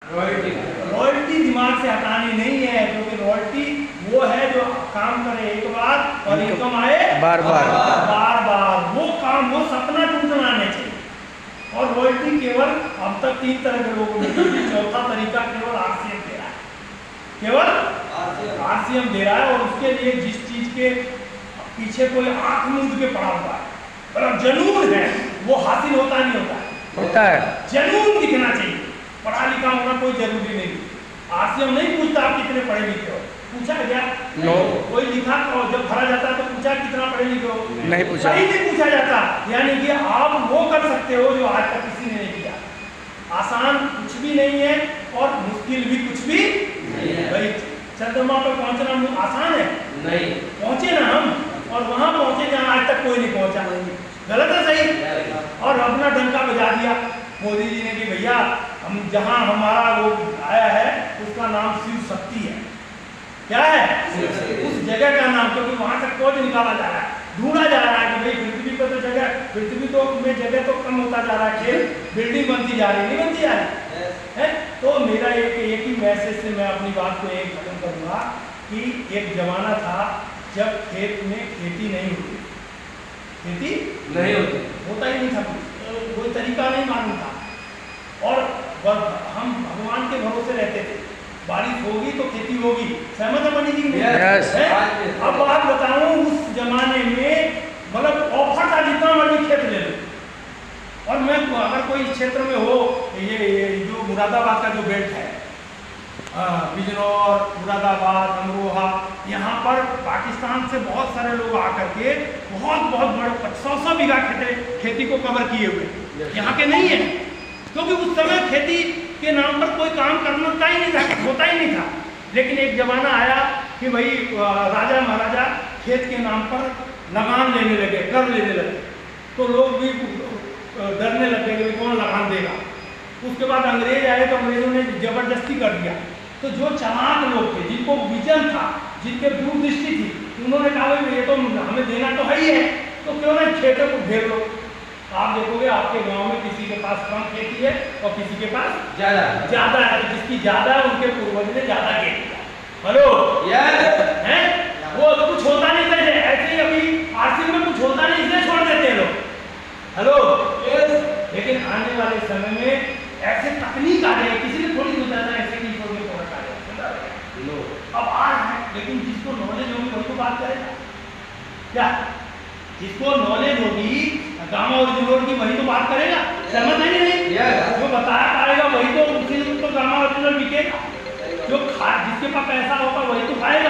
Royalty दिमाग से हटानी नहीं है, क्योंकि रॉयल्टी वो है जो काम करे एक बार और इनकम आए बार बार। बार बार। वो काम, वो सपना टूटना नहीं चाहिए। और रॉयल्टी केवल अब तक 3 तरह के लोगों ने दी। चौथा तरीका केवल आरसीएम दे रहा है, केवल आरसीएम दे रहा है। और उसके लिए जिस चीज के पीछे कोई आंख मूंद के पड़ा हुआ है, मतलब जुनून है, वो हासिल होता नहीं होता है। जुनून दिखना चाहिए। पढ़ा लिखा होना कोई जरूरी नहीं। आरसीएम नहीं पूछता आप कितने पढ़े लिखे हो, पूछा क्या? नो। कोई लिखा जब भरा जाता है तो पूछा कितना पढ़े लिखे हो, नहीं पूछा। नहीं पूछा जाता। यानी कि आप वो कर सकते हो जो आज तक किसी ने नहीं किया। आसान कुछ भी नहीं है और मुश्किल भी कुछ भी नहीं है। भाई चंद्रमा पर पहुंचना आसान है? नहीं। पहुंचे ना हम, और वहां पहुंचे जहां आज तक कोई नहीं पहुंचा। गलत है सही? और अपना डंका बजा दिया मोदी जी ने कि भैया हम जहां हमारा वो आया है उसका नाम शिव शक्ति है। क्या है? उस जगह का नाम, क्योंकि वहां से खोज निकाला जा रहा है, ढूंढा जा रहा है कि भाई पृथ्वी पर तो जगह, पृथ्वी तो में जगह तो कम होता जा रहा है, बिल्डिंग बनती जा रही, नहीं बनती जा रही है। तो मेरा एक ही मैसेज से मैं अपनी बात को एक खत्म करूंगा कि एक जमाना था जब खेत में खेती नहीं होती, खेती नहीं होती, होता ही नहीं था, कोई तरीका नहीं मालूम था। और हम भगवान के भरोसे रहते थे, बारिश होगी तो खेती होगी। सहमत है पंडित जी? yes. अब बात बताऊं, उस जमाने में मतलब ऑफर था जितना मर्जी खेत ले लो। और मैं अगर कोई क्षेत्र में हो, ये जो मुरादाबाद का जो बेल्ट है, बिजनौर, मुरादाबाद, अमरोहा, यहाँ पर पाकिस्तान से बहुत सारे लोग आकर के बहुत बड़े 100 बीघा खेती को कवर किए हुए। यहाँ के नहीं है, क्योंकि उस समय खेती के नाम पर कोई काम करना ही नहीं था, होता ही नहीं था। लेकिन एक जमाना आया कि भाई राजा महाराजा खेत के नाम पर लगान लेने लगे, कर लेने लगे, तो लोग भी डरने लगे कि कौन लगान देगा। उसके बाद अंग्रेज आए तो अंग्रेजों ने जबरदस्ती कर दिया। तो जो चालाक लोग थे, जिनको विजन था, जिनके दूरदृष्टि थी, उन्होंने कहा भाई ये तो हमें देना तो है ही है, तो क्यों ना खेतों को घेर लो। आप देखोगे आपके गांव में किसी के पास कम खेती है और किसी के पास ज्यादा है। तो जिसकी ज्यादा है उनके पूर्वज ने ज्यादा खेती। हेलो, हैं? वो कुछ होता नहीं था ऐसे ही, अभी आरसी में कुछ होता नहीं इसलिए छोड़ देते हैं लोग। हेलो, लेकिन आने वाले समय में ऐसे तकनीक आ जाए, किसी ने थोड़ी सोचा था ऐसे नहीं छोड़ के प्रोडक्ट आ जाए। अब आ रहा है, लेकिन जिसको नॉलेज होगी वही तो बात करेगा। क्या जिसको नॉलेज होगी गामा ओरिजिनल की वही तो बात करेगा। सहमत है नहीं? जो बताया पाएगा वही तो, उसी तो गामा ओरिजिनल बिकेगा। जो जिसके पास पैसा होगा वही तो खाएगा।